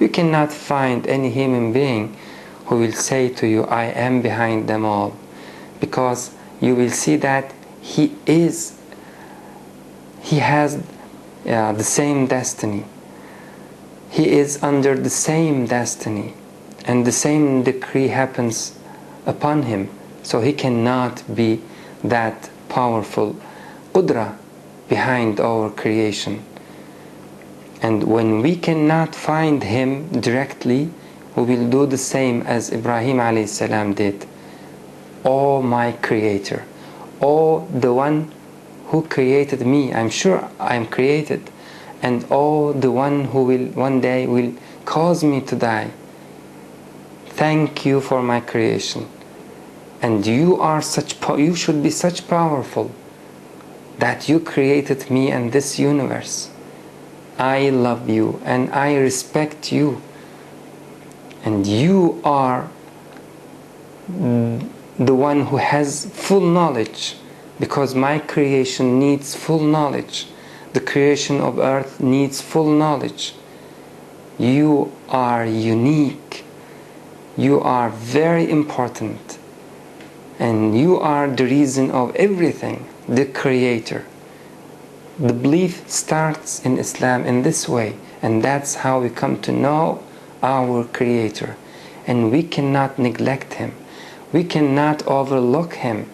You cannot find any human being who will say to you, I am behind them all, because you will see that he has the same destiny. He is under the same destiny, and the same decree happens upon him. So he cannot be that powerful qudra behind our creation. And when we cannot find him directly, we will do the same as Ibrahim alayhi salam did. Oh my creator, oh the one who created me, I'm sure I am created, and oh the one who will one day will cause me to die. Thank you for my creation. And you should be such powerful that you created me and this universe. I love you and I respect you. And you are the one who has full knowledge, because my creation needs full knowledge. The creation of earth needs full knowledge. You are unique. You are very important. And you are the reason of everything, the creator. The belief starts in Islam in this way, and that's how we come to know our creator. And we cannot neglect him. We cannot overlook him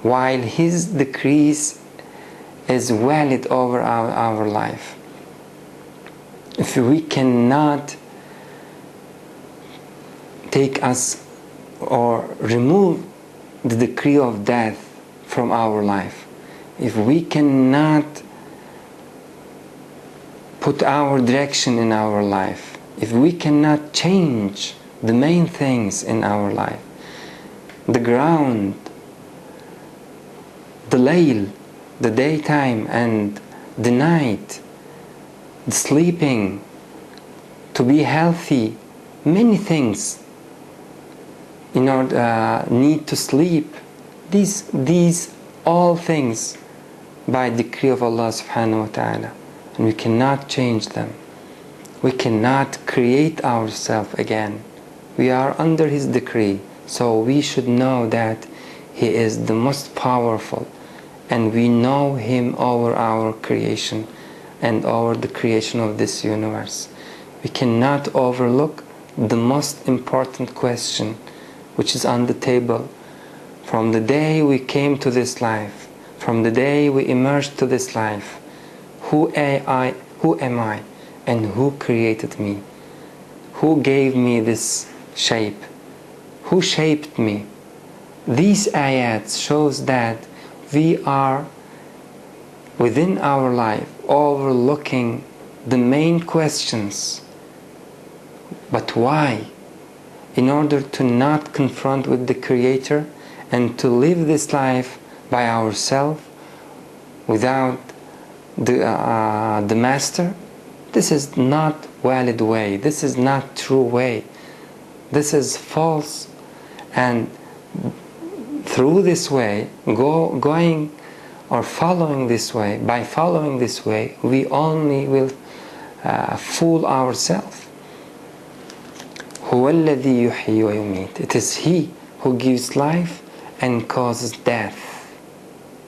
while his decrees is valid over our life. If we cannot take us or remove the decree of death from our life, if we cannot put our direction in our life, if we cannot change the main things in our life, the ground, the layl, the daytime and the night, the sleeping, to be healthy, many things in order need to sleep, these all things by decree of Allah subhanahu wa ta'ala, and we cannot change them. We cannot create ourselves again. We are under his decree, so we should know that he is the most powerful, and we know him over our creation and over the creation of this universe. We cannot overlook the most important question which is on the table from the day we came to this life, from the day we emerged to this life. Who am I, and who created me? Who gave me this shape? Who shaped me? These ayats shows that we are within our life overlooking the main questions. But why? In order to not confront with the Creator and to live this life by ourselves without the Master. This is not valid way. This is not true way. This is false. And through this way, going or following this way, by following this way, we only will fool ourselves. هو الذي يحيي ويميت. It is He who gives life and causes death.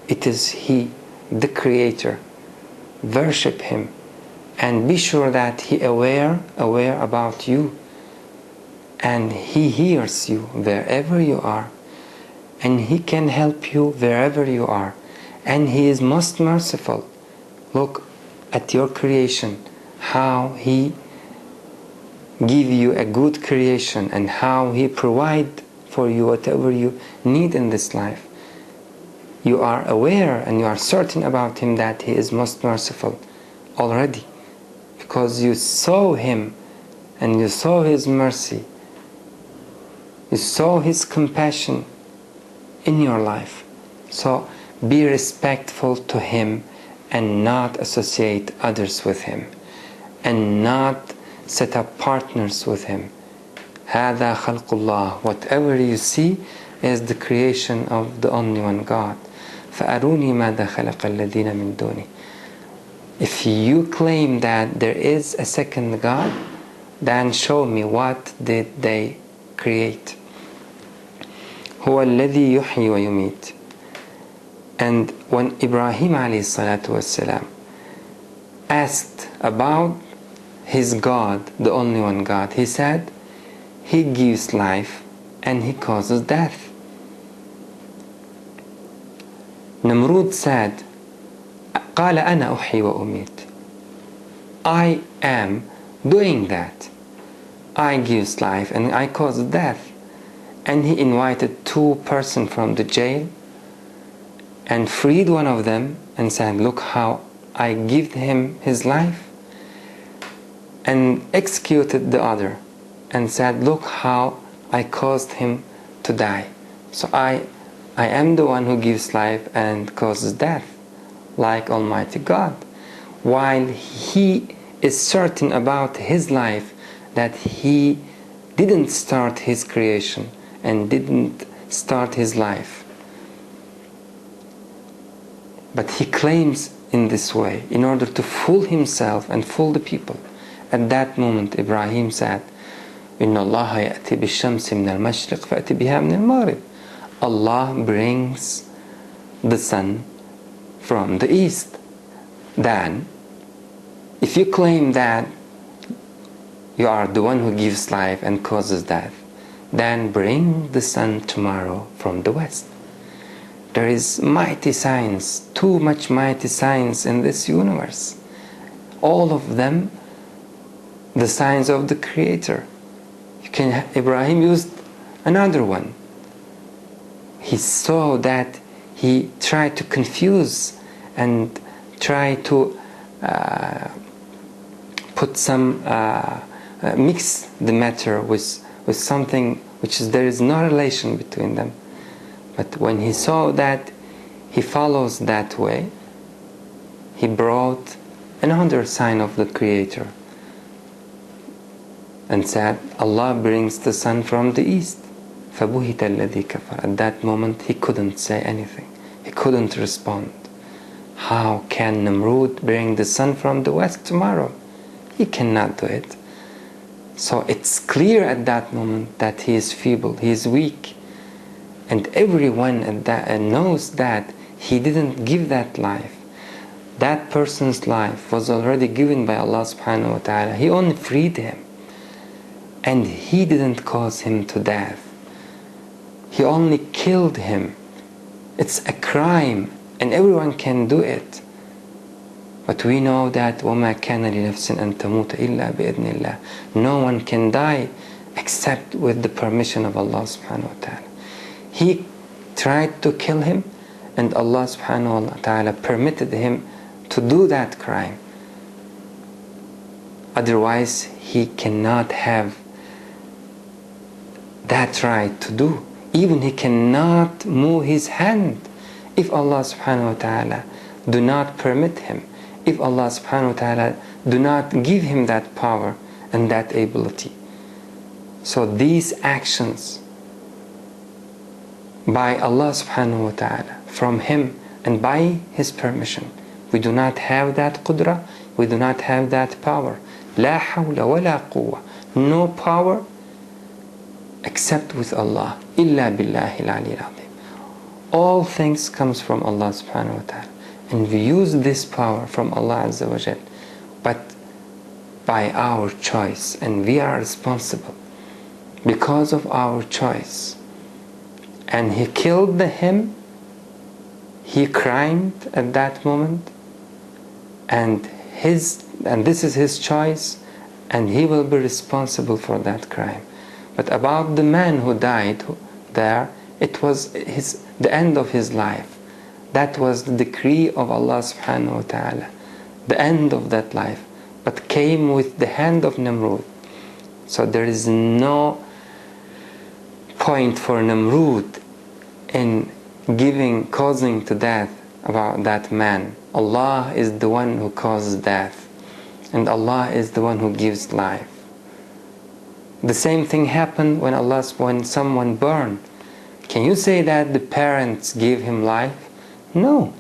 It is He, the Creator. Worship Him and be sure that He aware about you, and He hears you wherever you are, and He can help you wherever you are, and He is most merciful. Look at your creation, how He give you a good creation and how He provide for you whatever you need in this life. You are aware and you are certain about Him that He is most merciful already, because you saw Him and you saw His mercy, you saw His compassion in your life. So be respectful to Him and not associate others with Him, and not set up partners with Him. هذا خلق الله. Whatever you see is the creation of the only one God. فأروني ماذا خلق الذين من دوني. If you claim that there is a second God, then show me what did they create. هو الذي يحيي ويميت. And when Ibrahim alayhi salatu wassalam asked about his God, the only one God, he said, He gives life and He causes death. Namrud said, قال أنا أحيي وأميت. I am doing that. I give life and I cause death. And he invited 2 persons from the jail and freed one of them and said, look how I give him his life, and executed the other and said, look how I caused him to die. So I am the one who gives life and causes death, like Almighty God, while he is certain about his life that he didn't start his creation and didn't start his life. But he claims in this way in order to fool himself and fool the people. At that moment Ibrahim said, إِنَّ اللَّهَ يَأْتِي بِالشَّمْسِ مِنَ الْمَشْرِقِ فَأْتِ بِهَا مِنَ الْمَغْرِبِ. Allah brings the sun from the east. Then, if you claim that you are the one who gives life and causes death, then bring the sun tomorrow from the west. There is mighty science, too much mighty science in this universe. All of them, the science of the Creator. Ibrahim used another one. He saw that he tried to confuse and try to put some mix the matter with something which there is no relation between them. But when he saw that he follows that way, he brought another sign of the Creator and said, Allah brings the sun from the east. فَبُهِتَ الَّذِي كَفَرَ. At that moment he couldn't say anything. He couldn't respond. How can Namrud bring the sun from the west tomorrow? He cannot do it. So it's clear at that moment that he is feeble, he is weak. And everyone knows that he didn't give that life. That person's life was already given by Allah subhanahu wa ta'ala. He only freed him. And he didn't cause him to death. He only killed him. It's a crime and everyone can do it. But we know that وَمَا كَانَ لِنَفْسٍ أَن تَمُوتَ إِلَّا بِإِذْنِ اللَّهِ. No one can die except with the permission of Allah subhanahu wa ta'ala. He tried to kill him and Allah subhanahu wa ta'ala permitted him to do that crime. Otherwise he cannot have that right to do. Even he cannot move his hand if Allah subhanahu wa ta'ala do not permit him, if Allah subhanahu wa ta'ala do not give him that power and that ability. So these actions by Allah subhanahu wa ta'ala, from him and by his permission, we do not have that qudra, we do not have that power. لا حول ولا قوة. No power except with Allah. إلا بالله العلي العظيم. All things comes from Allah subhanahu wa ta'ala. And we use this power from Allah Azza wa Jal, but by our choice, and we are responsible because of our choice. And he killed him, he cried at that moment, and this is his choice, and he will be responsible for that crime. But about the man who died there, it was the end of his life. That was the decree of Allah subhanahu wa ta'ala, the end of that life, but came with the hand of Namrud. So there is no point for Namrud in causing to death about that man. Allah is the one who causes death, and Allah is the one who gives life. The same thing happened when someone burned. Can you say that the parents gave him life? No.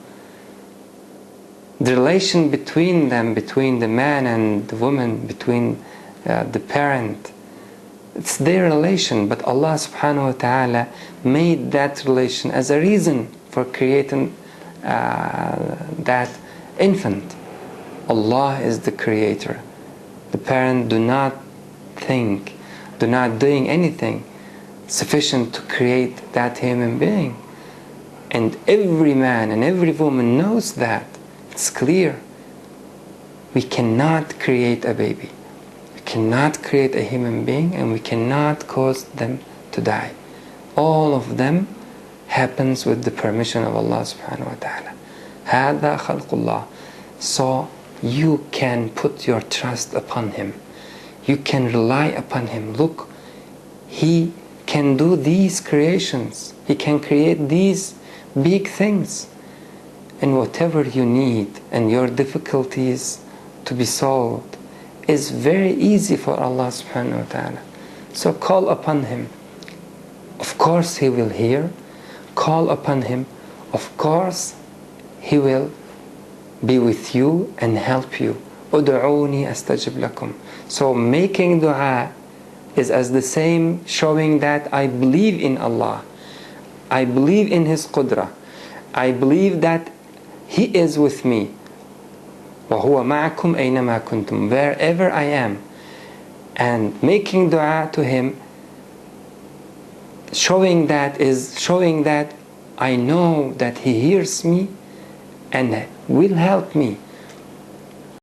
The relation between them, between the man and the woman, between the parent. It's their relation, but Allah subhanahu wa ta'ala made that relation as a reason for creating that infant. Allah is the creator. The parent do not think, do not doing anything sufficient to create that human being. And every man and every woman knows that. It's clear. We cannot create a baby. We cannot create a human being, and we cannot cause them to die. All of them happens with the permission of Allah subhanahu wa ta'ala. هذا خلق الله. So you can put your trust upon Him. You can rely upon Him. Look, He can do these creations. He can create these big things. And whatever you need and your difficulties to be solved is very easy for Allah subhanahu wa ta'ala. So call upon Him. Of course He will hear. Call upon Him. Of course He will be with you and help you. أُدْعُونِي أَسْتَجِبْ لَكُمْ. So making dua is as the same showing that I believe in Allah. I believe in His Qudra. I believe that He is with me. وَهُوَ مَعَكُمْ أَيْنَمَا كُنْتُمْ. Wherever I am. And making dua to Him, showing that I know that He hears me and will help me